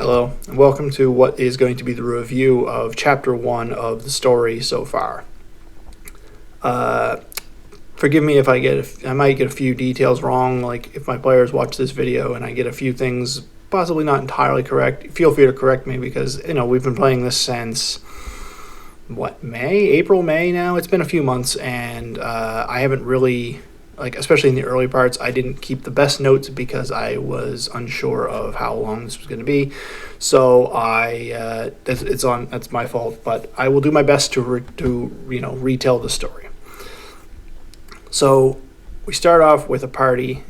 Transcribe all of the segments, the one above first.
Hello, and welcome to what is going to be the review of Chapter 1 of the story so far. Forgive me if I might get a few details wrong, like if my players watch this video and I get a few things possibly not entirely correct. Feel free to correct me because, we've been playing this since, April, May now? It's been a few months, and I haven't really... especially in the early parts, I didn't keep the best notes because I was unsure of how long this was going to be. So that's my fault, but I will do my best to retell the story. So we start off with a party,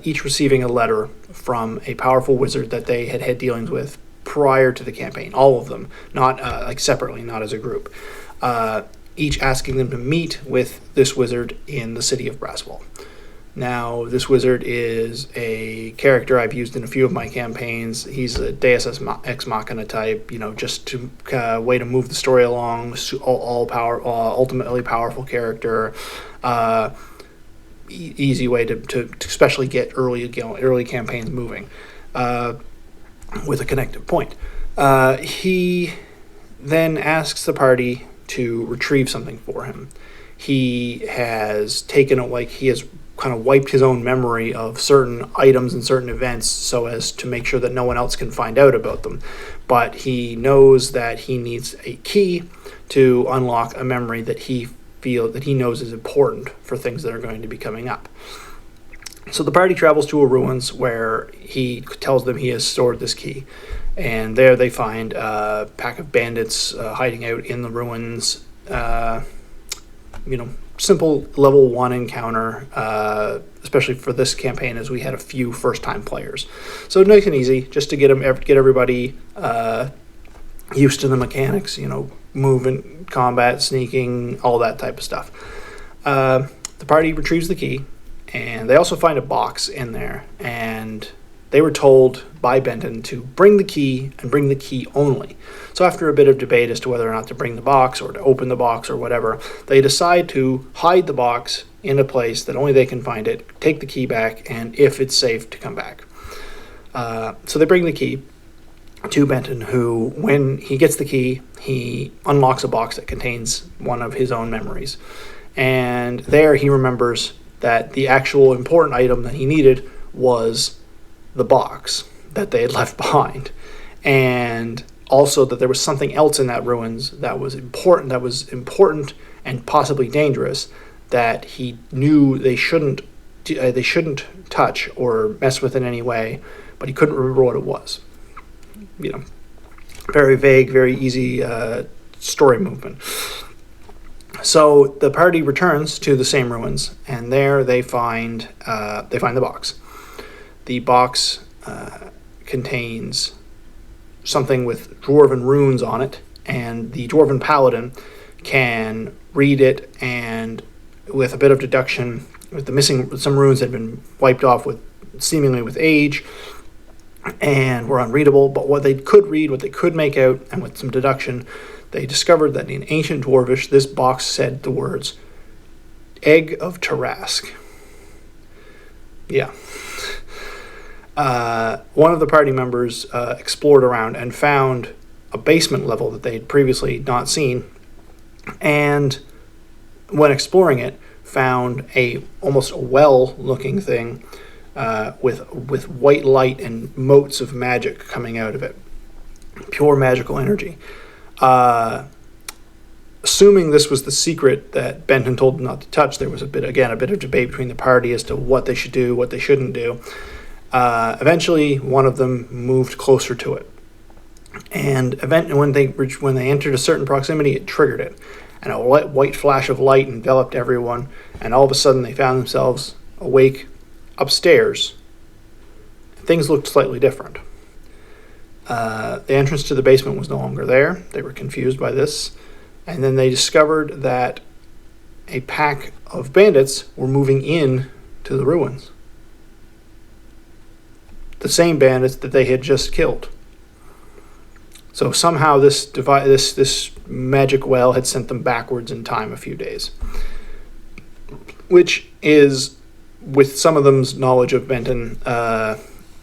each receiving a letter from a powerful wizard that they had dealings with prior to the campaign. All of them, not separately, not as a group. Each asking them to meet with this wizard in the city of Braswell. Now, this wizard is a character I've used in a few of my campaigns. He's a Deus Ex Machina type, just to way to move the story along. Ultimately powerful character. Easy way to especially get early campaigns moving with a connective point. He then asks the party to retrieve something for him. He has kind of wiped his own memory of certain items and certain events so as to make sure that no one else can find out about them. But he knows that he needs a key to unlock a memory that he knows is important for things that are going to be coming up. So the party travels to a ruins where he tells them he has stored this key. And there they find a pack of bandits hiding out in the ruins. Simple level 1 encounter, especially for this campaign as we had a few first-time players. So nice and easy, just to get everybody used to the mechanics, movement, combat, sneaking, all that type of stuff. The party retrieves the key, and they also find a box in there, and they were told by Benton to bring the key and bring the key only. So after a bit of debate as to whether or not to bring the box or to open the box or whatever, they decide to hide the box in a place that only they can find it, take the key back, and if it's safe, to come back. So they bring the key to Benton, who, when he gets the key, he unlocks a box that contains one of his own memories. And there he remembers that the actual important item that he needed was the box that they had left behind, and also that there was something else in that ruins that was important and possibly dangerous that he knew they shouldn't touch or mess with in any way, but he couldn't remember what it was. Very vague, very easy story movement. So the party returns to the same ruins, and there they find the box. The box contains something with dwarven runes on it, and the dwarven paladin can read it, and with a bit of deduction, some runes had been wiped off seemingly with age and were unreadable, but what they could make out, and with some deduction, they discovered that in ancient Dwarvish, this box said the words, Egg of Tarask. Yeah. One of the party members explored around and found a basement level that they had previously not seen, and when exploring it, found almost a well-looking thing with white light and motes of magic coming out of it, pure magical energy. Assuming this was the secret that Benton told them not to touch, there was a bit of debate between the party as to what they should do, what they shouldn't do. Eventually, one of them moved closer to it, and when they entered a certain proximity, it triggered it, and a white flash of light enveloped everyone, and all of a sudden they found themselves awake upstairs. Things looked slightly different. The entrance to the basement was no longer there. They were confused by this, and then they discovered that a pack of bandits were moving in to the ruins. The same bandits that they had just killed. So somehow this magic well had sent them backwards in time a few days, which is, with some of them's knowledge of Benton,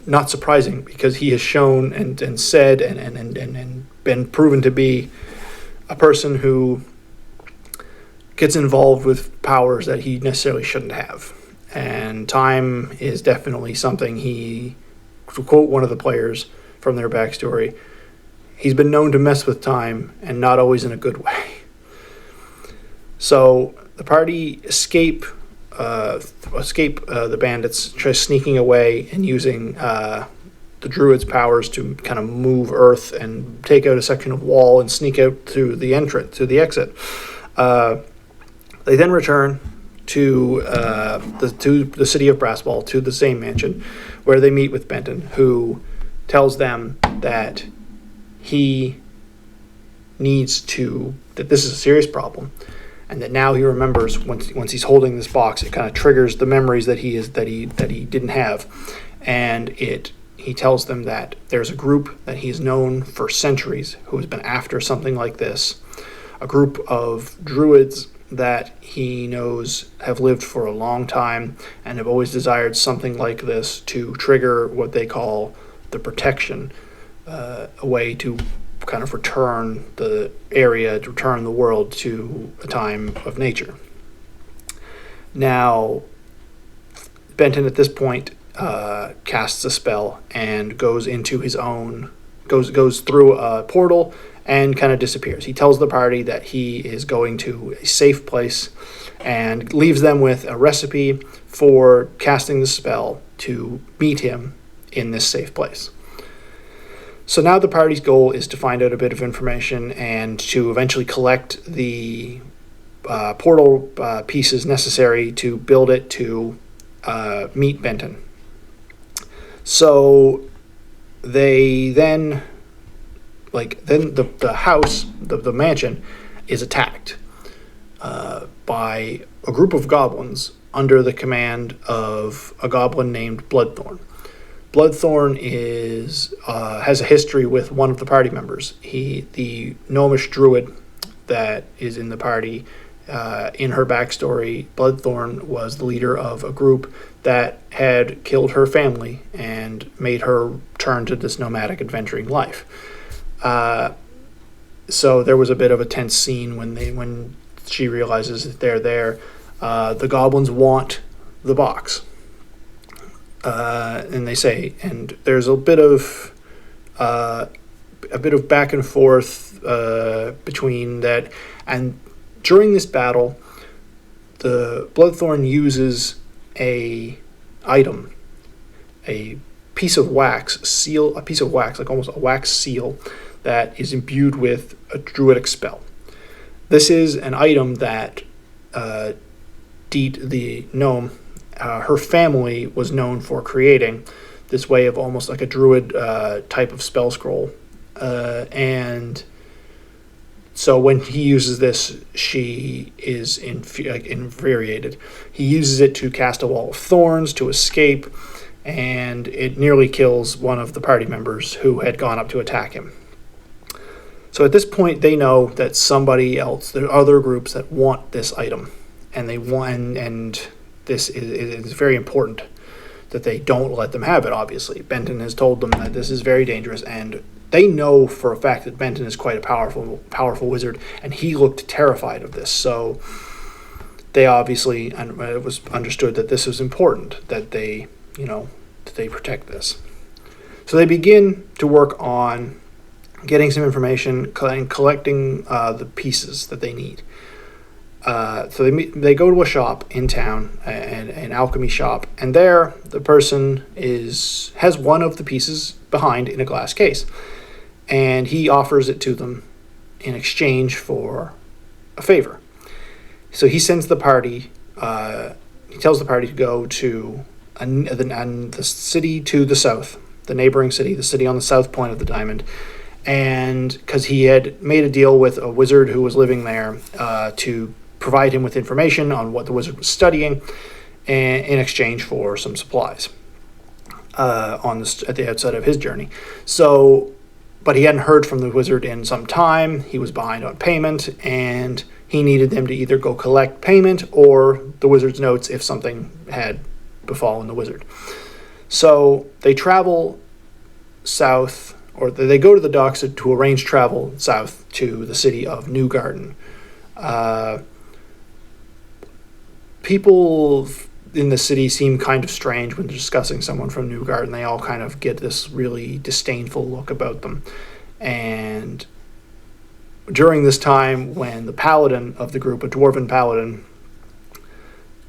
not surprising, because he has shown and said and been proven to be a person who gets involved with powers that he necessarily shouldn't have. And time is definitely something to quote one of the players from their backstory, he's been known to mess with time, and not always in a good way. So the party escape the bandits, try sneaking away and using the druid's powers to kind of move earth and take out a section of wall and sneak out through the exit. They then return to the city of Brassball, to the same mansion, where they meet with Benton, who tells them that that this is a serious problem, and that now he remembers once he's holding this box, it kind of triggers the memories that he didn't have, and he tells them that there's a group that he's known for centuries who has been after something like this, a group of druids that he knows have lived for a long time and have always desired something like this to trigger what they call the protection, a way to kind of return the area, to return the world to a time of nature. Now, Benton at this point casts a spell and goes through a portal and kind of disappears. He tells the party that he is going to a safe place and leaves them with a recipe for casting the spell to meet him in this safe place. So now the party's goal is to find out a bit of information and to eventually collect the portal pieces necessary to build it to meet Benton. So they then the house, the mansion, is attacked by a group of goblins under the command of a goblin named Bloodthorne. Bloodthorne has a history with one of the party members. The gnomish druid that is in the party, in her backstory, Bloodthorne was the leader of a group that had killed her family and made her turn to this nomadic adventuring life. So there was a bit of a tense scene when she realizes that they're there. The goblins want the box. And they say, and there's a bit of back and forth between that, and during this battle, the Bloodthorne uses a piece of wax, like almost a wax seal, that is imbued with a druidic spell. This is an item that Deet, the gnome, her family was known for creating, this way of almost like a druid type of spell scroll. And so when he uses this, she is infuriated. He uses it to cast a wall of thorns to escape, and it nearly kills one of the party members who had gone up to attack him. So at this point, they know that somebody else, there are other groups that want this item, and this is very important that they don't let them have it, obviously. Benton has told them that this is very dangerous, and they know for a fact that Benton is quite a powerful wizard, and he looked terrified of this. So they obviously, and it was understood that this was important, that they protect this. So they begin to work on getting some information and collecting the pieces that they need. So they go to a shop in town, an alchemy shop, and there the person has one of the pieces behind in a glass case, and he offers it to them in exchange for a favor. So he sends the party. He tells the party to go to the city to the south, the neighboring city, the city on the south point of the diamond, and because he had made a deal with a wizard who was living there to provide him with information on what the wizard was studying in exchange for some supplies at the outset of his journey. So, but he hadn't heard from the wizard in some time. He was behind on payment, and he needed them to either go collect payment or the wizard's notes if something had befallen the wizard. So they travel south, or they go to the docks to arrange travel south to the city of Newgarden. People in the city seem kind of strange when discussing someone from Newgarden. They all kind of get this really disdainful look about them. And during this time, when the paladin of the group, a dwarven paladin,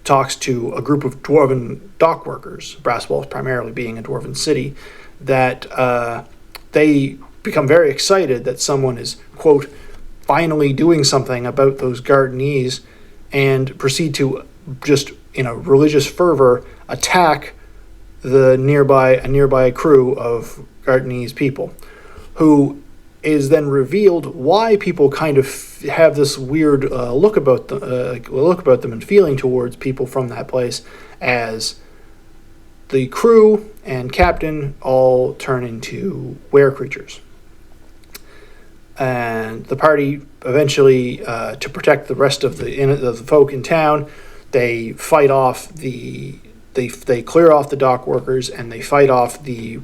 talks to a group of dwarven dock workers, Brasswalls primarily being a dwarven city, that they become very excited that someone is, quote, finally doing something about those Gardenese, and proceed to just, in a religious fervor, attack a nearby crew of Gardenese people, who is then revealed why people kind of have this weird look about them and feeling towards people from that place, as the crew and captain all turn into were creatures. And the party eventually, to protect the rest of the folk in town, they fight off they clear off the dock workers, and they fight off the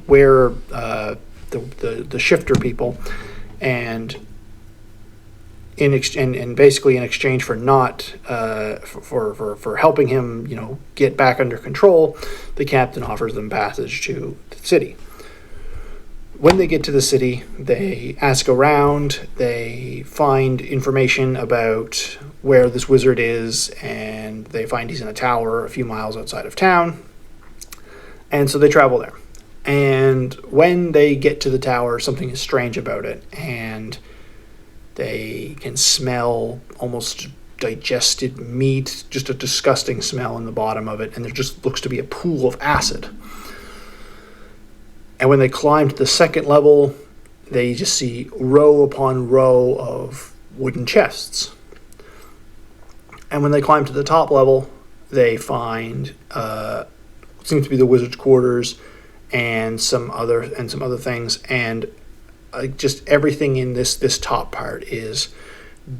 shifter people, and basically in exchange for not for helping him, get back under control, the captain offers them passage to the city. When they get to the city, they ask around, they find information about where this wizard is, and they find he's in a tower a few miles outside of town, and so they travel there. And when they get to the tower, something is strange about it, and they can smell almost digested meat, just a disgusting smell in the bottom of it, and there just looks to be a pool of acid. And when they climb to the second level, they just see row upon row of wooden chests. And when they climb to the top level, they find what seems to be the wizard's quarters and some other things. And just everything in this top part is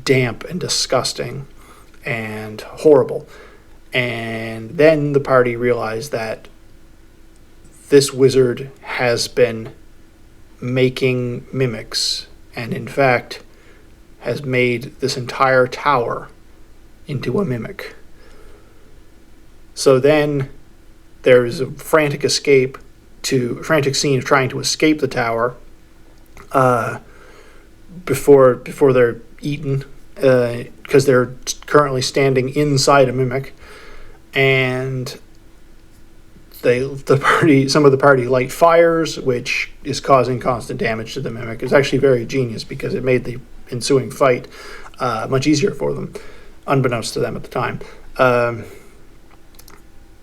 damp and disgusting and horrible. And then the party realized that this wizard has been making mimics, and in fact has made this entire tower into a mimic. So then there's a frantic scene of trying to escape the tower before they're eaten, because they're currently standing inside a mimic, and some of the party light fires, which is causing constant damage to the mimic. It's actually very genius, because it made the ensuing fight much easier for them, unbeknownst to them at the time.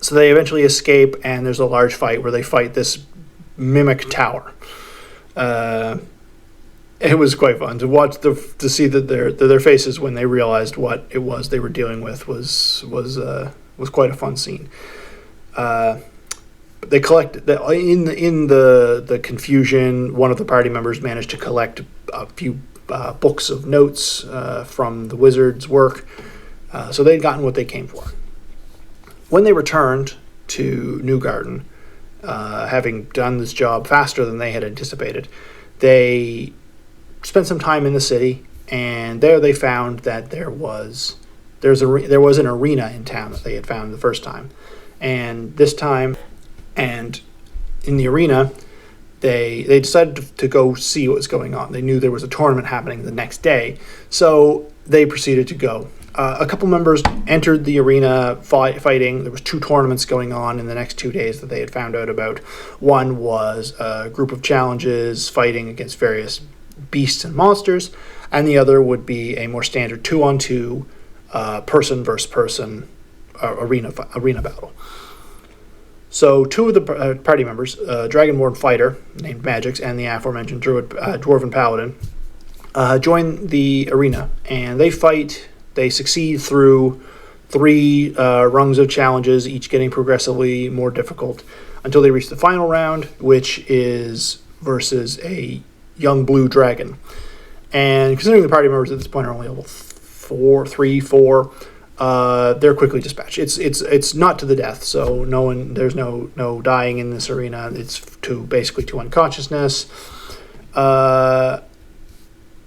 So they eventually escape, and there's a large fight where they fight this mimic tower. It was quite fun to watch, to see that their faces when they realized what it was they were dealing with was quite a fun scene. They collected in the confusion. One of the party members managed to collect a few books of notes from the wizard's work, so they'd gotten what they came for. When they returned to Newgarden, having done this job faster than they had anticipated, they spent some time in the city, and there they found that there was an arena in town that they had found the first time, and this time. And in the arena, they decided to go see what was going on. They knew there was a tournament happening the next day, so they proceeded to go. A couple members entered the arena fighting. There was 2 tournaments going on in the next 2 days that they had found out about. One was a group of challenges fighting against various beasts and monsters, and the other would be a more standard 2-on-2 person versus person arena battle. So 2 of the party members, Dragonborn fighter named Magix and the aforementioned Dwarven Paladin, join the arena, and they fight. They succeed through 3 rungs of challenges, each getting progressively more difficult, until they reach the final round, which is versus a young blue dragon. And considering the party members at this point are only level 4, they're quickly dispatched. It's not to the death, so there's no dying in this arena. It's basically to unconsciousness. The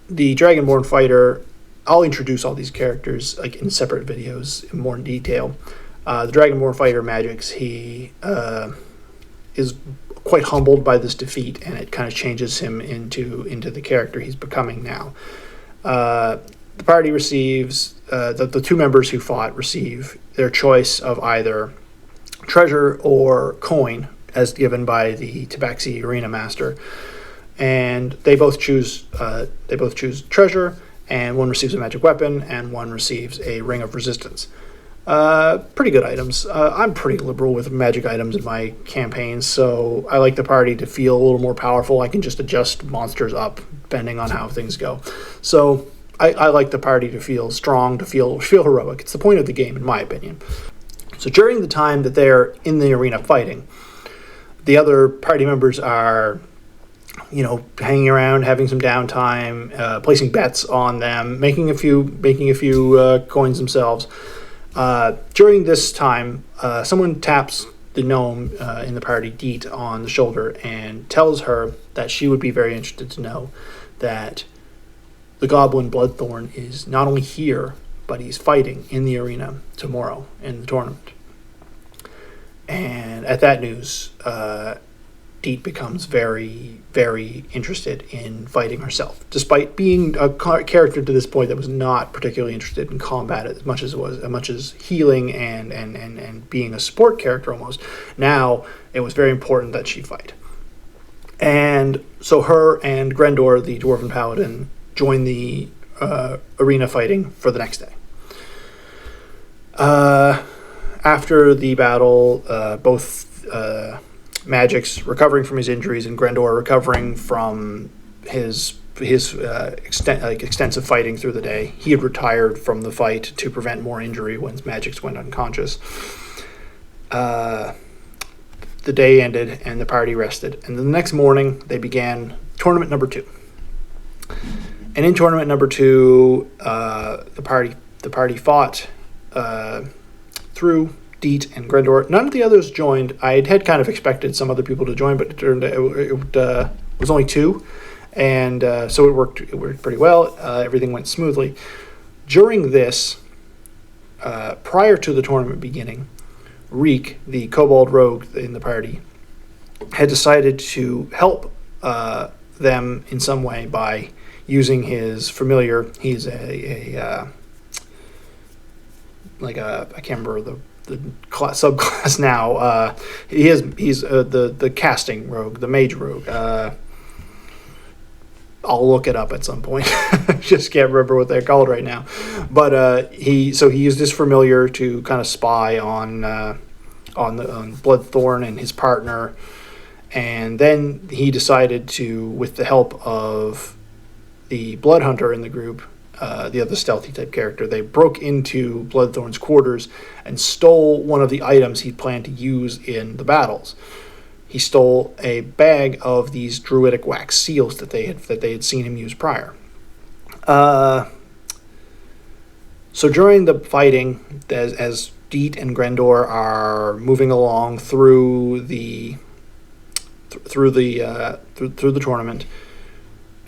Dragonborn fighter, I'll introduce all these characters like in separate videos in more detail. The Dragonborn fighter Magix, he is quite humbled by this defeat, and it kind of changes him into the character he's becoming now. The party receives, the two members who fought receive their choice of either treasure or coin, as given by the Tabaxi Arena Master, and they both choose treasure, and one receives a magic weapon, and one receives a ring of resistance. Pretty good items. I'm pretty liberal with magic items in my campaigns, so I like the party to feel a little more powerful. I can just adjust monsters up depending on how things go. So I like the party to feel strong, to feel heroic. It's the point of the game, in my opinion. So during the time that they're in the arena fighting, the other party members are, hanging around, having some downtime, placing bets on them, making a few coins themselves. During this time, someone taps the gnome in the party, Deet, on the shoulder and tells her that she would be very interested to know that the goblin Bloodthorne is not only here, but he's fighting in the arena tomorrow in the tournament. And at that news, Deet becomes very, very interested in fighting herself, despite being a character to this point that was not particularly interested in combat as much as healing and being a support character almost. Now it was very important that she fight. And so her and Grendor, the Dwarven Paladin, join the arena fighting for the next day. After the battle, both Magix recovering from his injuries and Grendor recovering from his extensive fighting through the day. He had retired from the fight to prevent more injury once Magix went unconscious. The day ended and the party rested. And the next morning they began tournament number 2. And in tournament number 2, the party fought through Deet and Grendor. None of the others joined. I had kind of expected some other people to join, but it was only 2, and so it worked pretty well. Everything went smoothly. During this, prior to the tournament beginning, Reek, the kobold rogue in the party, had decided to help them in some way by using his familiar. He's I can't remember the subclass now. He's the casting rogue, the mage rogue. I'll look it up at some point. Just can't remember what they're called right now. But he used his familiar to kind of spy on Bloodthorne and his partner, and then he decided to, with the help of the Blood Hunter in the group, the other stealthy type character, they broke into Bloodthorne's quarters and stole one of the items he planned to use in the battles. He stole a bag of these druidic wax seals that they had seen him use prior. So during the fighting, as Deet and Grendor are moving along through the tournament,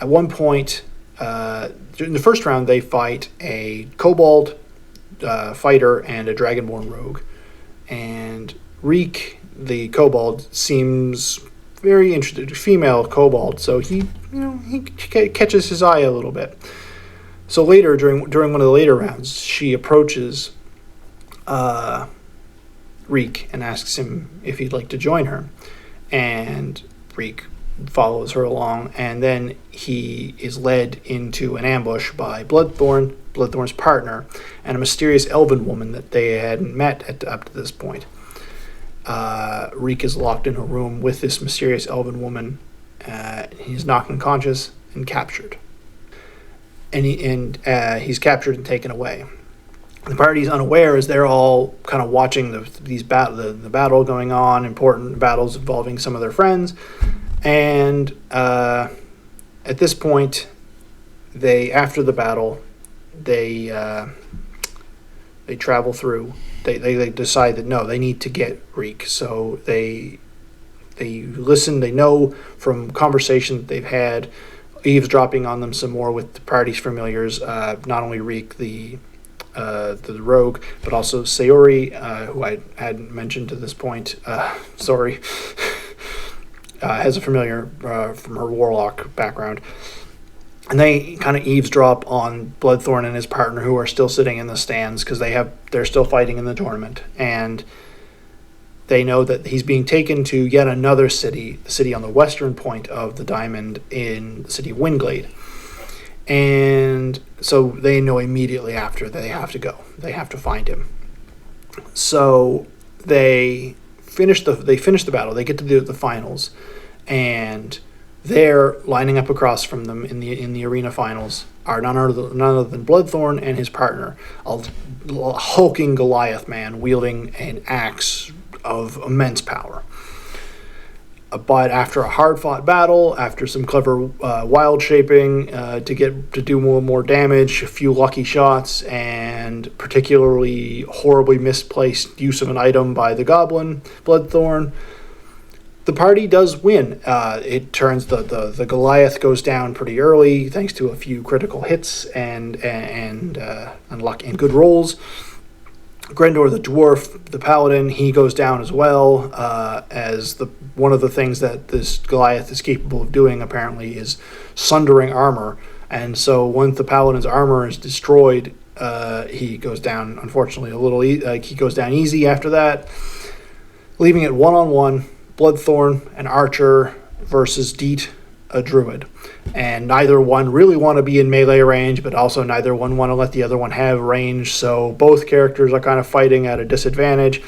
at one point, in the first round, they fight a kobold fighter and a dragonborn rogue. And Reek, the kobold, seems very interested, female kobold, so he catches his eye a little bit. So later, during one of the later rounds, she approaches Reek and asks him if he'd like to join her. And Reek follows her along, and then he is led into an ambush by Bloodthorne's partner, and a mysterious elven woman that they hadn't met up to this point. Reek is locked in a room with this mysterious elven woman. He's knocked unconscious and captured. And he's captured and taken away. The party's unaware as they're all kind of watching the battle going on, important battles involving some of their friends. And at this point, after the battle, they They travel through. They decide that no, they need to get Reek. So they listen. They know from conversations that they've had, eavesdropping on them some more with the party's familiars. Not only Reek, the rogue, but also Sayori, who I hadn't mentioned to this point. Sorry. Has a familiar from her warlock background. And they kind of eavesdrop on Bloodthorne and his partner, who are still sitting in the stands because they're still fighting in the tournament. And they know that he's being taken to yet another city, the city on the western point of the diamond in the city of Windglade. And so they know immediately after that they have to go. They have to find him. So they finish the battle. They get to the finals, and there, lining up across from them in the arena finals, are none other than Bloodthorne and his partner, a hulking Goliath man wielding an axe of immense power. But after a hard-fought battle, after some clever wild shaping to do more damage, a few lucky shots, and particularly horribly misplaced use of an item by the goblin Bloodthorne, the party does win. It turns the Goliath goes down pretty early thanks to a few critical hits and luck and good rolls. Grendor the dwarf, the paladin, he goes down as well, as one of the things that this Goliath is capable of doing apparently is sundering armor, and so once the paladin's armor is destroyed, he goes down, unfortunately, he goes down easy after that, leaving it 1-on-1, Bloodthorne, an archer, versus Deet, a druid. And neither one really want to be in melee range, but also neither one want to let the other one have range, so both characters are kind of fighting at a disadvantage.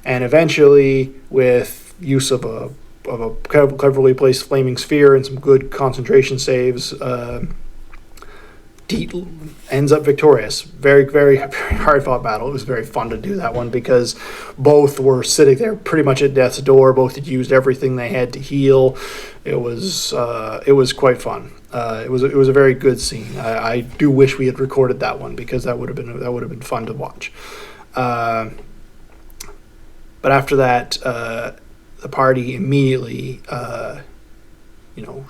And eventually, with use of a cleverly placed flaming sphere and some good concentration saves, Deet ends up victorious. Very, very hard-fought battle. It was very fun to do that one because both were sitting there pretty much at death's door. Both had used everything they had to heal. It was quite fun. It was a very good scene. I do wish we had recorded that one because that would have been fun to watch. But after that, the party immediately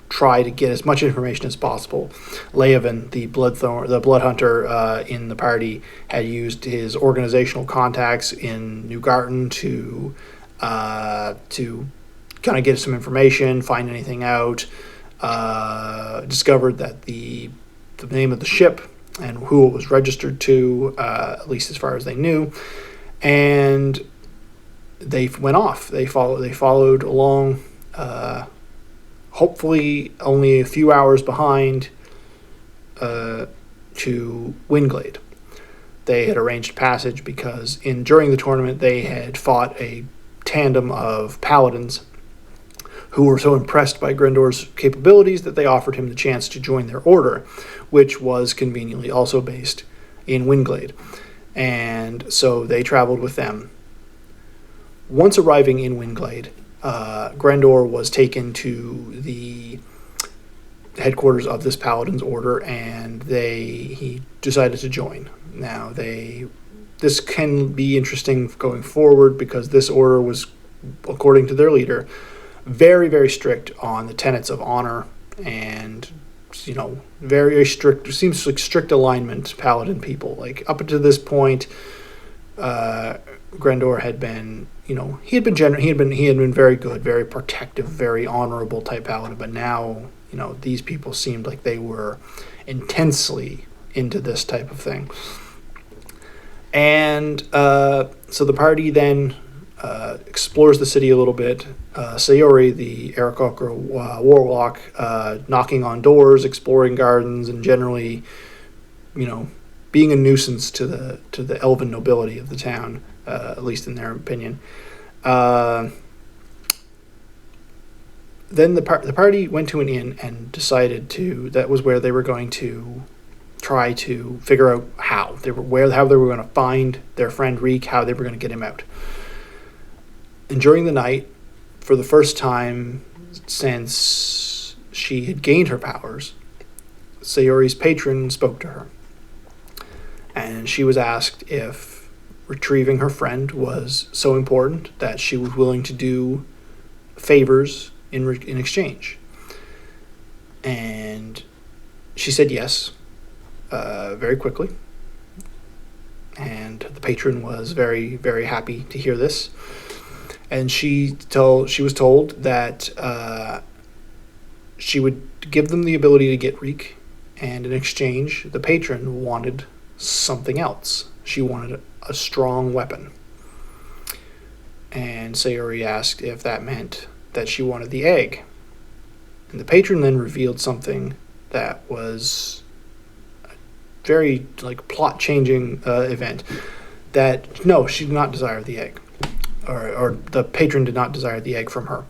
try to get as much information as possible. Leovan, the blood hunter in the party, had used his organizational contacts in Newgarten to kind of get some information, find anything out. Discovered that the name of the ship and who it was registered to, at least as far as they knew, and they went off. They followed along. Hopefully only a few hours behind to Windglade. They had arranged passage because during the tournament they had fought a tandem of paladins who were so impressed by Grendor's capabilities that they offered him the chance to join their order, which was conveniently also based in Windglade. And so they traveled with them. Once arriving in Windglade, Grendor was taken to the headquarters of this paladin's order, and he decided to join. Now, this can be interesting going forward because this order was, according to their leader, very, very strict on the tenets of honor and, very strict. It seems like strict alignment paladin people. Like up until this point, Grendor had been, he had been very good, very protective, very honorable type paladin, but now, these people seemed like they were intensely into this type of thing. And so the party then explores the city a little bit. Sayori, the Aarakocra warlock, knocking on doors, exploring gardens, and generally, being a nuisance to the elven nobility of the town, at least in their opinion. Then the party went to an inn and decided that was where they were going to try to figure out how they were going to find their friend Reek, how they were going to get him out. And during the night, for the first time since she had gained her powers, Sayori's patron spoke to her. And she was asked if retrieving her friend was so important that she was willing to do favors in exchange. And she said yes, very quickly. And the patron was very, very happy to hear this. And she was told that she would give them the ability to get Reek, and in exchange, the patron wanted something else. She wanted a strong weapon. And Sayuri asked if that meant that she wanted the egg. And the patron then revealed something that was a very plot-changing event. That no, she did not desire the egg, or the patron did not desire the egg from her.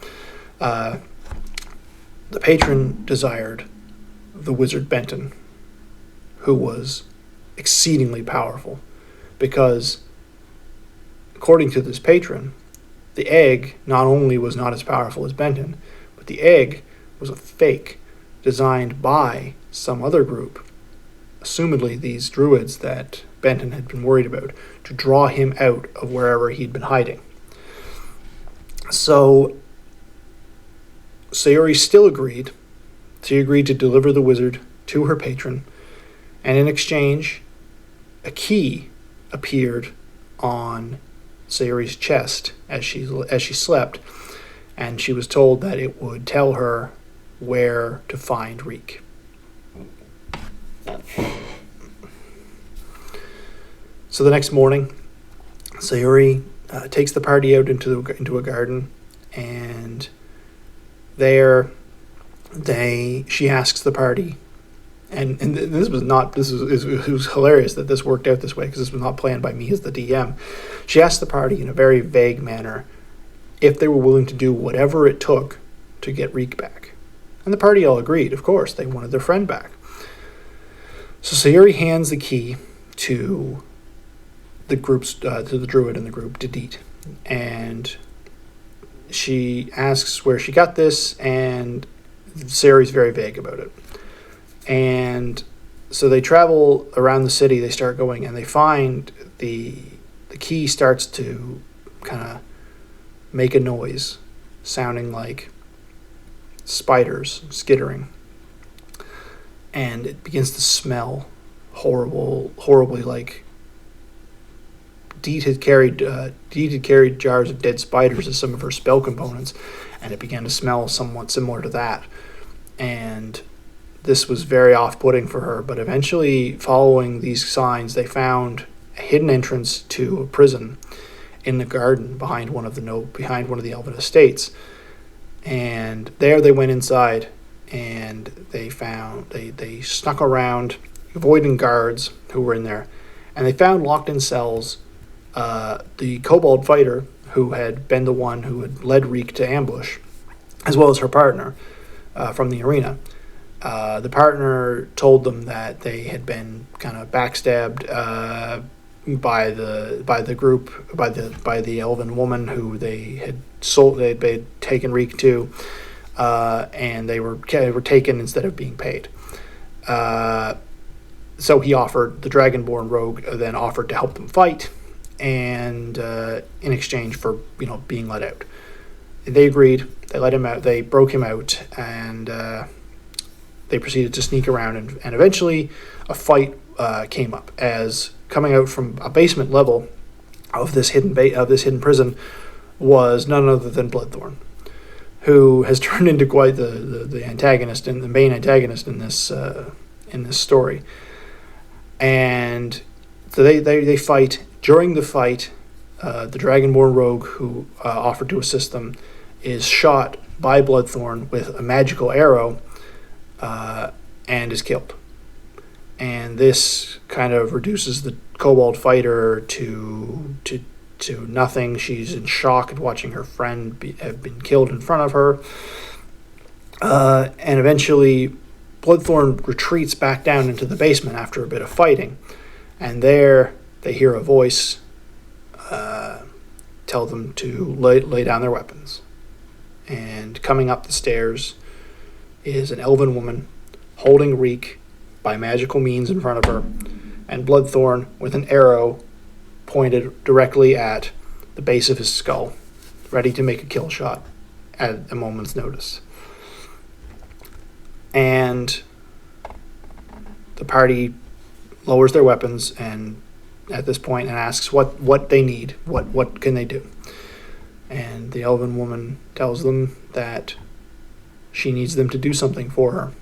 The patron desired the wizard Benton, who was exceedingly powerful, because according to this patron, the egg not only was not as powerful as Benton, but the egg was a fake designed by some other group, assumedly these druids that Benton had been worried about, to draw him out of wherever he'd been hiding. So Sayuri still agreed. She agreed to deliver the wizard to her patron, and in exchange, a key appeared on Sayuri's chest as she slept, and she was told that it would tell her where to find Reek. So the next morning, Sayuri takes the party out into a garden, and there she asks the party, and it was hilarious that this worked out this way, because this was not planned by me as the DM. She asked the party in a very vague manner if they were willing to do whatever it took to get Reek back. And the party all agreed, of course, they wanted their friend back. So Sayuri hands the key to the druid in the group, Didit, and she asks where she got this, and Sayuri's very vague about it. And so they travel around the city, they start going, and they find the key starts to kind of make a noise, sounding like spiders skittering. And it begins to smell horribly like Deet had carried jars of dead spiders as some of her spell components, and it began to smell somewhat similar to that. And this was very off-putting for her, but eventually, following these signs, they found a hidden entrance to a prison in the garden behind one of the Elven estates. And there they went inside, and they snuck around, avoiding guards who were in there, and they found locked in cells the kobold fighter who had been the one who had led Reek to ambush, as well as her partner from the arena. The partner told them that they had been kind of backstabbed by the group, by the elven woman who they had taken Reek to, and they were taken instead of being paid. So the Dragonborn rogue then offered to help them fight, and in exchange for being let out. And they agreed. They let him out. They broke him out, and they proceeded to sneak around. And eventually, a fight came up, as coming out from a basement level of this hidden prison was none other than Bloodthorne, who has turned into quite the antagonist and the main antagonist in this story. And so they fight. During the fight, the Dragonborn rogue who offered to assist them is shot by Bloodthorne with a magical arrow and is killed. And this kind of reduces the kobold fighter to nothing. She's in shock at watching her friend have been killed in front of her. And eventually, Bloodthorne retreats back down into the basement after a bit of fighting. And there they hear a voice tell them to lay down their weapons. And coming up the stairs is an elven woman holding Reek by magical means in front of her, and Bloodthorne with an arrow pointed directly at the base of his skull, ready to make a kill shot at a moment's notice. And the party lowers their weapons and at this point and asks what they need, what can they do. And the elven woman tells them that she needs them to do something for her.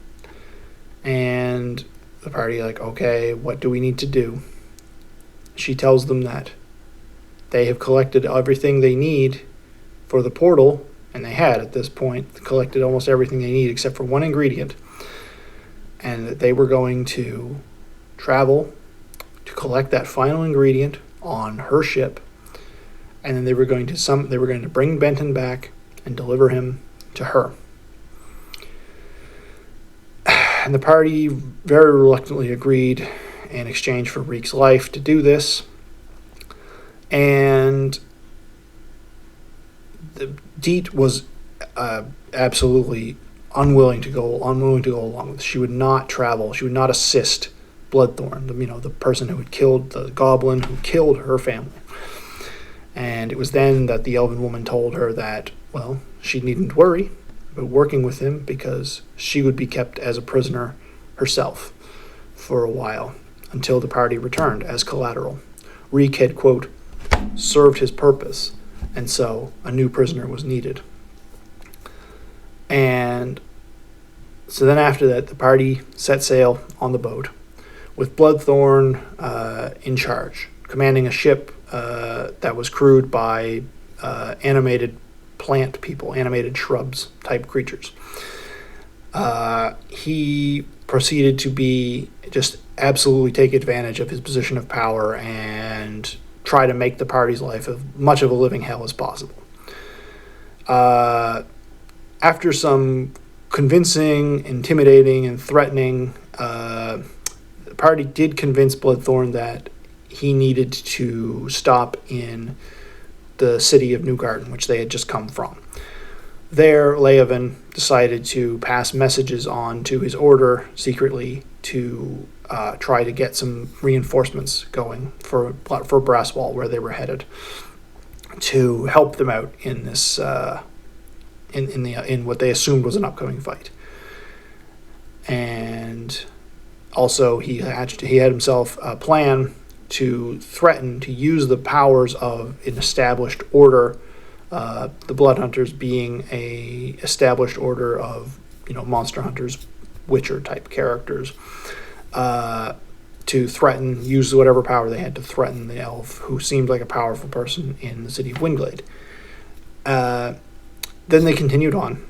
And the party like, okay, what do we need to do? She tells them that they have collected everything they need for the portal, and they had at this point collected almost everything they need except for one ingredient, and that they were going to travel to collect that final ingredient on her ship, and then they were going to bring Benton back and deliver him to her. And the party very reluctantly agreed in exchange for Reek's life to do this. And Deet was absolutely unwilling to go along with this. She would not travel. She would not assist Bloodthorne, the person who had killed the goblin who killed her family. And it was then that the elven woman told her that, well, she needn't worry about working with him because she would be kept as a prisoner herself for a while until the party returned as collateral. Reek had, quote, served his purpose, and so a new prisoner was needed. And so then after that, the party set sail on the boat with Bloodthorne in charge, commanding a ship that was crewed by animated plant people, animated shrubs type creatures. He proceeded to be just absolutely take advantage of his position of power and try to make the party's life as much of a living hell as possible. After some convincing, intimidating, and threatening, the party did convince Bloodthorne that he needed to stop in the city of Newgarden, which they had just come from. There, Leovan decided to pass messages on to his order secretly to try to get some reinforcements going for Brasswall, where they were headed, to help them out in this in what they assumed was an upcoming fight. And also, he had himself a plan to threaten to use the powers of an established order, the Bloodhunters being a established order of monster hunters, Witcher type characters, to threaten, use whatever power they had to threaten the elf who seemed like a powerful person in the city of Windglade. Then they continued on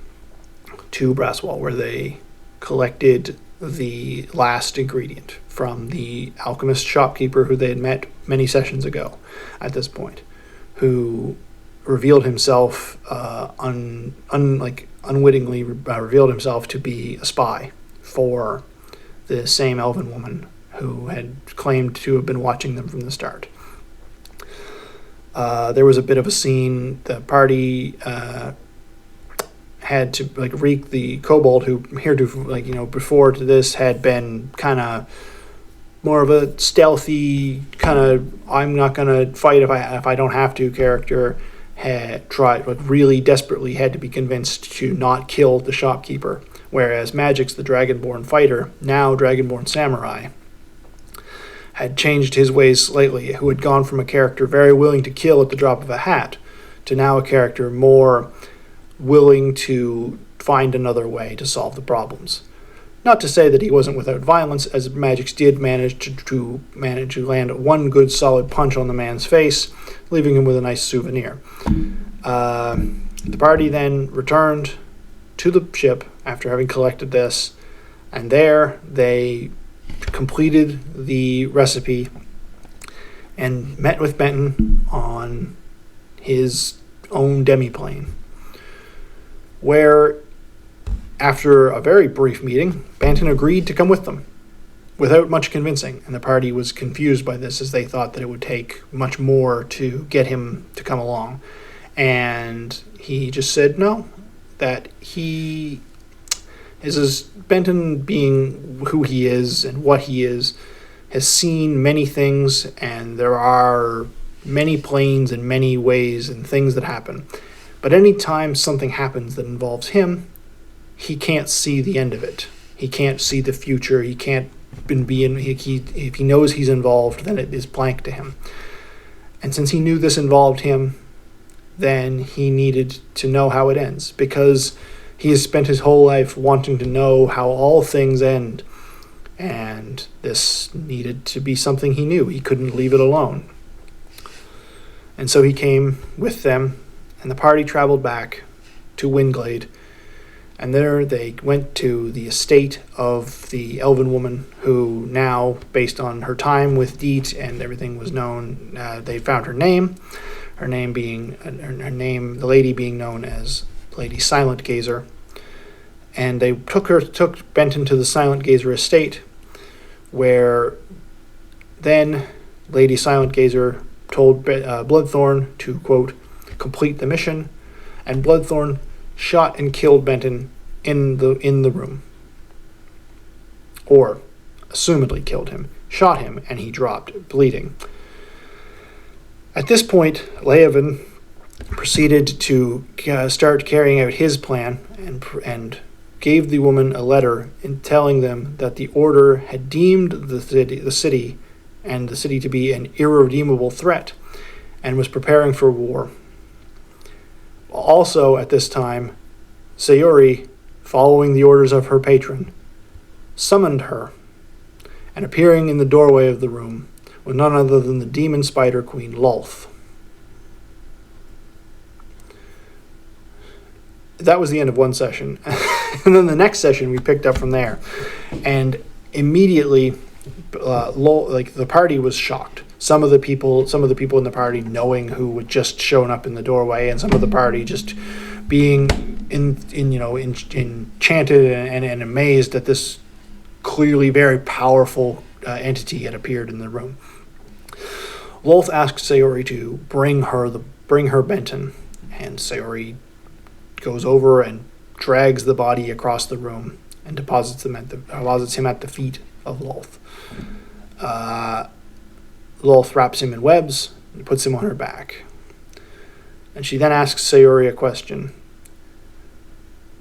to Brasswall, where they collected the last ingredient from the alchemist shopkeeper who they had met many sessions ago at this point, who revealed himself unwittingly revealed himself to be a spy for the same elven woman who had claimed to have been watching them from the start. There was a bit of a scene. The party had to Reek, the kobold, who before to this had been kind of more of a stealthy kind of I'm not gonna fight if I don't have to character, had tried really desperately had to be convinced to not kill the shopkeeper, whereas Magix, the Dragonborn fighter, now Dragonborn samurai, had changed his ways slightly, who had gone from a character very willing to kill at the drop of a hat to now a character more willing to find another way to solve the problems. Not to say that he wasn't without violence, as Magix did manage to land one good solid punch on the man's face, leaving him with a nice souvenir. The party then returned to the ship after having collected this, and there they completed the recipe and met with Benton on his own demiplane, where, after a very brief meeting, Benton agreed to come with them without much convincing, and the party was confused by this, as they thought that it would take much more to get him to come along. And he just said no, that he is, as Benton being who he is and what he is, has seen many things, and there are many planes and many ways and things that happen. But anytime something happens that involves him, he can't see the end of it. He can't see the future. He can't be in. If he knows he's involved, then it is blank to him. And since he knew this involved him, then he needed to know how it ends, because he has spent his whole life wanting to know how all things end. And this needed to be something he knew. He couldn't leave it alone. And so he came with them, and the party traveled back to Windglade. And there they went to the estate of the elven woman, who now, based on her time with Deet and everything was known, they found her name. The lady being known as Lady Silent Gazer. And they took Benton to the Silent Gazer estate, where then Lady Silent Gazer told Bloodthorne to, quote, complete the mission, and Bloodthorne shot and killed Benton in the room. Or, assumedly killed him, shot him, and he dropped, bleeding. At this point, Leovan proceeded to start carrying out his plan and gave the woman a letter in telling them that the Order had deemed the city to be an irredeemable threat and was preparing for war. Also, at this time, Sayuri, following the orders of her patron, summoned her, and appearing in the doorway of the room was none other than the demon spider queen Lolth. That was the end of one session. And then the next session we picked up from there. And immediately, the party was shocked. Some of the people in the party knowing who had just shown up in the doorway, and some of the party just being enchanted and amazed that this clearly very powerful entity had appeared in the room. Lolth asked Sayuri to bring her Benton, and Sayuri goes over and drags the body across the room and deposits him at the feet of Lolth. Lolth wraps him in webs and puts him on her back. And she then asks Sayuri a question.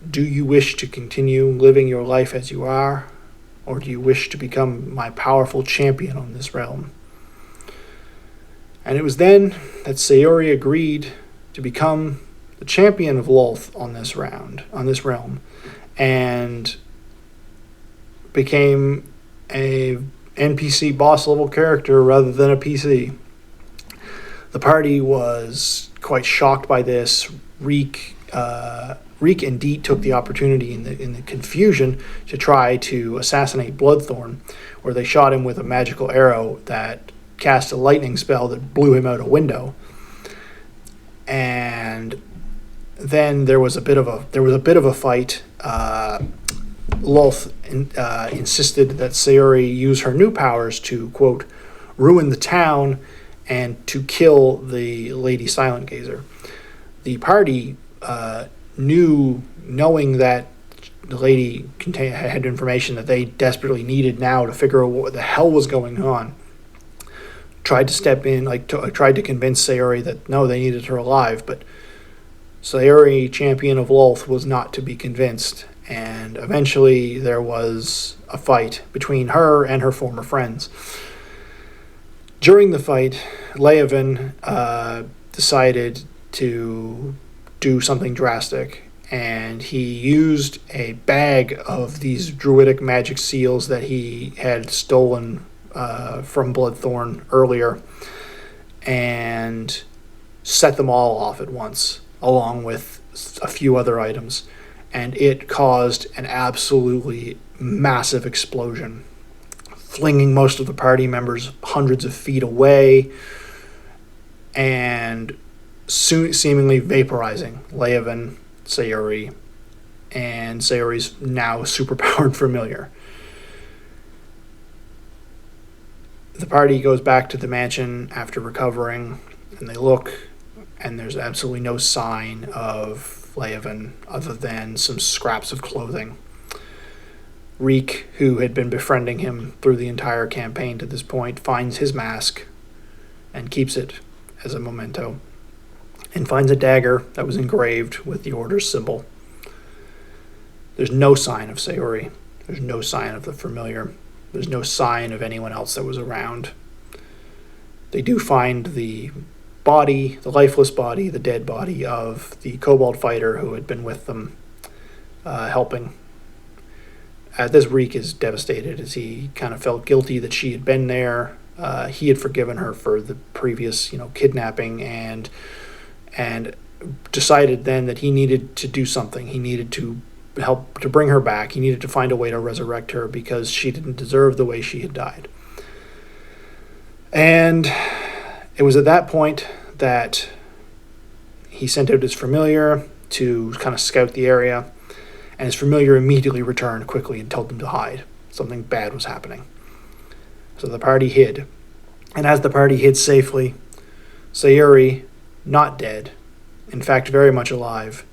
Do you wish to continue living your life as you are, or do you wish to become my powerful champion on this realm? And it was then that Sayuri agreed to become the champion of Lolth on this realm, and became a NPC boss level character rather than a PC. The party was quite shocked by this. Reek and Deet took the opportunity in the confusion to try to assassinate Bloodthorne, where they shot him with a magical arrow that cast a lightning spell that blew him out a window. And then there was a bit of a fight. Lolth insisted that Sayuri use her new powers to, quote, ruin the town and to kill the Lady Silent Gazer. The party knowing that the lady had information that they desperately needed now to figure out what the hell was going on, tried to step in, tried to convince Sayuri that no, they needed her alive, but Sayuri, champion of Lolth, was not to be convinced, and eventually there was a fight between her and her former friends. During the fight, Leovan decided to do something drastic, and he used a bag of these druidic magic seals that he had stolen from Bloodthorne earlier, and set them all off at once, along with a few other items, and it caused an absolutely massive explosion, flinging most of the party members hundreds of feet away, and seemingly vaporizing Leovan, Sayuri, and Sayuri's now superpowered familiar. The party goes back to the mansion after recovering, and they look, and there's absolutely no sign of Leovan other than some scraps of clothing. Reek, who had been befriending him through the entire campaign to this point, finds his mask and keeps it as a memento, and finds a dagger that was engraved with the Order's symbol. There's no sign of Sayori. There's no sign of the familiar. There's no sign of anyone else that was around. They do find the body, the lifeless body, the dead body of the kobold fighter who had been with them, helping. This Reek is devastated as he kind of felt guilty that she had been there. He had forgiven her for the previous, kidnapping, and decided then that he needed to do something. He needed to help to bring her back. He needed to find a way to resurrect her because she didn't deserve the way she had died. And it was at that point that he sent out his familiar to kind of scout the area, and his familiar immediately returned quickly and told them to hide. Something bad was happening. So the party hid. And as the party hid safely, Sayori, not dead, in fact very much alive,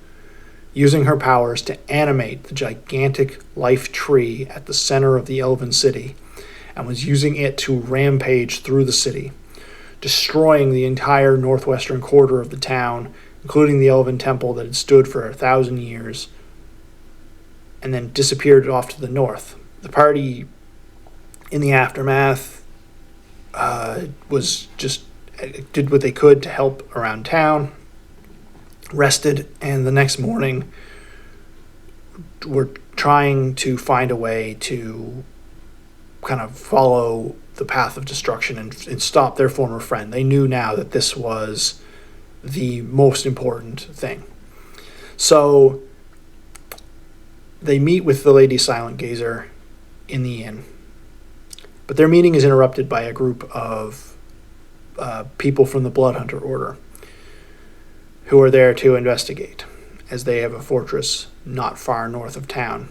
using her powers to animate the gigantic life tree at the center of the elven city, and was using it to rampage through the city, destroying the entire northwestern quarter of the town, including the elven temple that had stood for 1,000 years, and then disappeared off to the north. The party, in the aftermath, was just did what they could to help around town, rested, and the next morning were trying to find a way to kind of follow the path of destruction and stop their former friend. They knew now that this was the most important thing. So they meet with the Lady Silent Gazer in the inn. But their meeting is interrupted by a group of people from the Bloodhunter Order who are there to investigate, as they have a fortress not far north of town.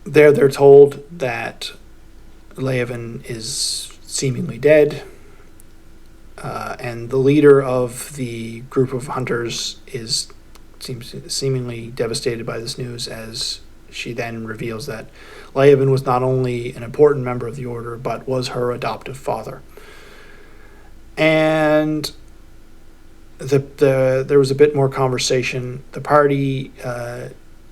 There they're told that Leovan is seemingly dead, and the leader of the group of hunters seems seemingly devastated by this news, as she then reveals that Leovan was not only an important member of the Order, but was her adoptive father. And there was a bit more conversation. The party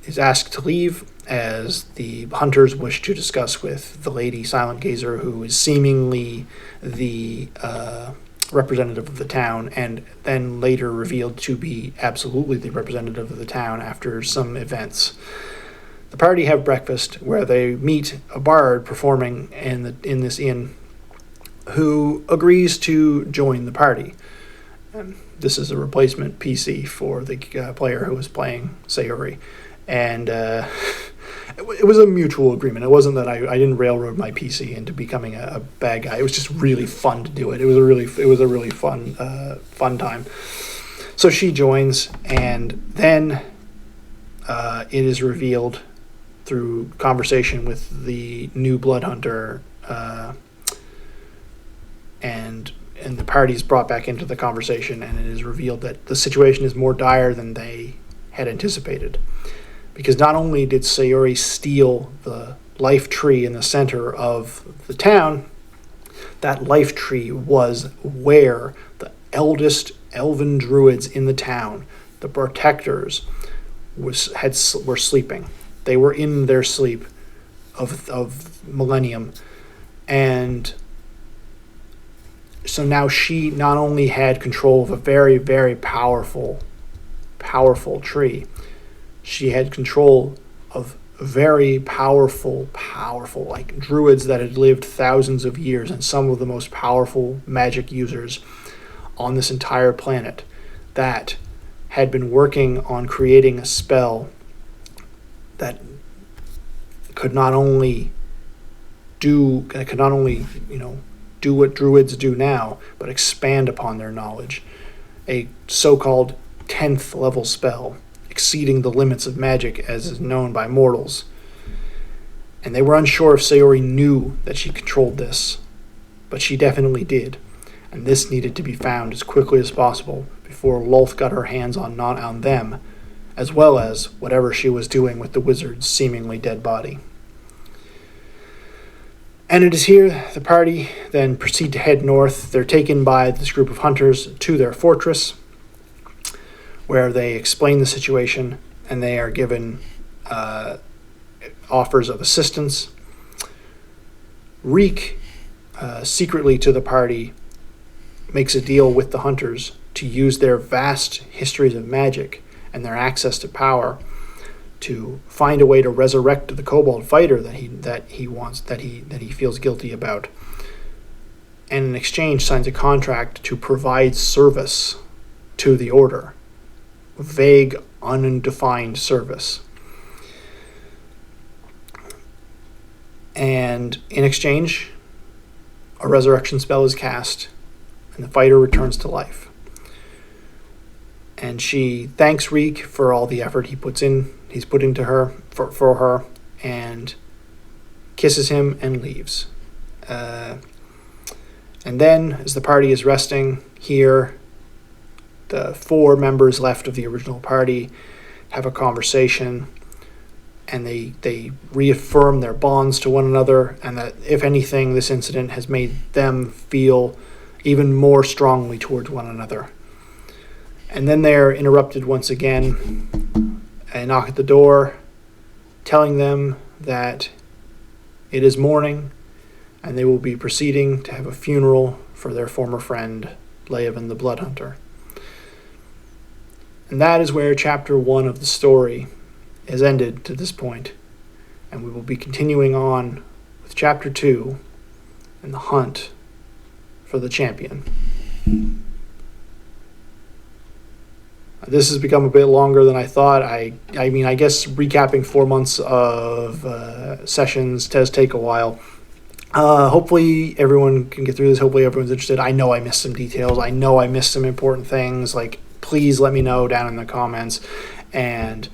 is asked to leave, as the hunters wish to discuss with the Lady Silent Gazer, who is seemingly the representative of the town, and then later revealed to be absolutely the representative of the town after some events. The party have breakfast, where they meet a bard performing in this inn, who agrees to join the party. This is a replacement PC for the player who was playing Sayori, and it was a mutual agreement. It wasn't that I didn't railroad my PC into becoming a bad guy. It was just really fun to do it. It was a really fun time. So she joins, and then it is revealed through conversation with the new blood hunter, and the party is brought back into the conversation, and it is revealed that the situation is more dire than they had anticipated. Because not only did Sayori steal the life tree in the center of the town, that life tree was where the eldest elven druids in the town, the protectors, were sleeping. They were in their sleep of millennium, and so now she not only had control of a very, very powerful tree, she had control of very powerful, like druids that had lived thousands of years, and some of the most powerful magic users on this entire planet that had been working on creating a spell that could not only do what druids do now, but expand upon their knowledge. A so-called 10th level spell, exceeding the limits of magic as is known by mortals. And they were unsure if Sayori knew that she controlled this, but she definitely did, and this needed to be found as quickly as possible before Lolth got her hands on them, as well as whatever she was doing with the wizard's seemingly dead body. And it is here the party then proceed to head north. They're taken by this group of hunters to their fortress, where they explain the situation, and they are given offers of assistance. Reek, secretly to the party, makes a deal with the hunters to use their vast histories of magic and their access to power to find a way to resurrect the kobold fighter that he feels guilty about, and in exchange signs a contract to provide service to the order, vague, undefined service. And in exchange, a resurrection spell is cast, and the fighter returns to life. And she thanks Reek for all the effort he's put into her for her, and kisses him and leaves. And then, as the party is resting here, the 4 members left of the original party have a conversation, and they reaffirm their bonds to one another, and that, if anything, this incident has made them feel even more strongly towards one another. And then they're interrupted once again. A knock at the door, telling them that it is morning, and they will be proceeding to have a funeral for their former friend, Leovan the Bloodhunter. And that is where Chapter 1 of the story has ended to this point, and we will be continuing on with Chapter 2 and the hunt for the champion. This has become a bit longer than I thought. I mean, I guess recapping 4 months of sessions does take a while. Hopefully everyone can get through this. Hopefully everyone's interested. I know I missed some details. I know I missed some important things. Like, please let me know down in the comments. And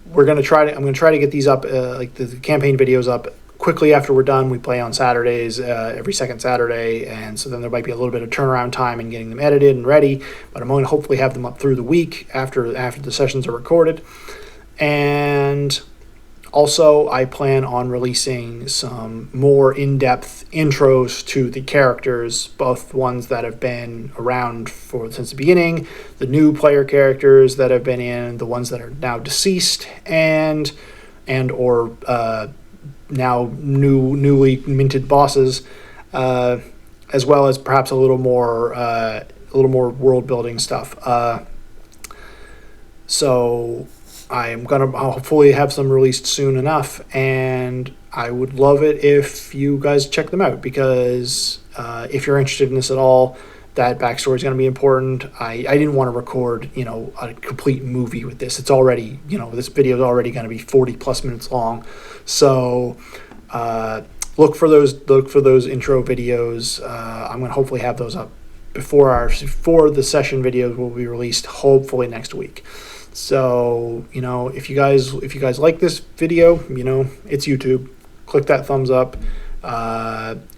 I'm going to try to get these up, like the campaign videos up quickly after we're done. We play on Saturdays, every second Saturday, and so then there might be a little bit of turnaround time in getting them edited and ready, but I'm going to hopefully have them up through the week after the sessions are recorded. And also, I plan on releasing some more in-depth intros to the characters, both ones that have been around since the beginning, the new player characters that have been in, the ones that are now deceased, and or now newly minted bosses, as well as perhaps a little more world building stuff. So I'm gonna hopefully have some released soon enough, and I would love it if you guys check them out, because if you're interested in this at all, that backstory is going to be important. I didn't want to record, a complete movie with this. It's already, this video is already going to be 40 plus minutes long. So look for those intro videos. I'm going to hopefully have those up before the session videos will be released, hopefully next week. So, if you guys like this video, it's YouTube. Click that thumbs up.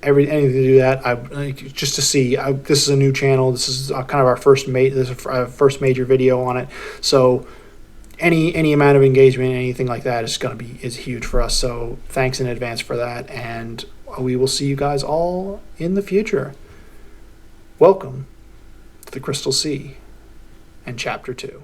Anything to do that, just to see. This is a new channel. This is kind of our first major video on it. So any amount of engagement, anything like that, is huge for us. So thanks in advance for that, and we will see you guys all in the future. Welcome to the Crystal Sea and Chapter 2.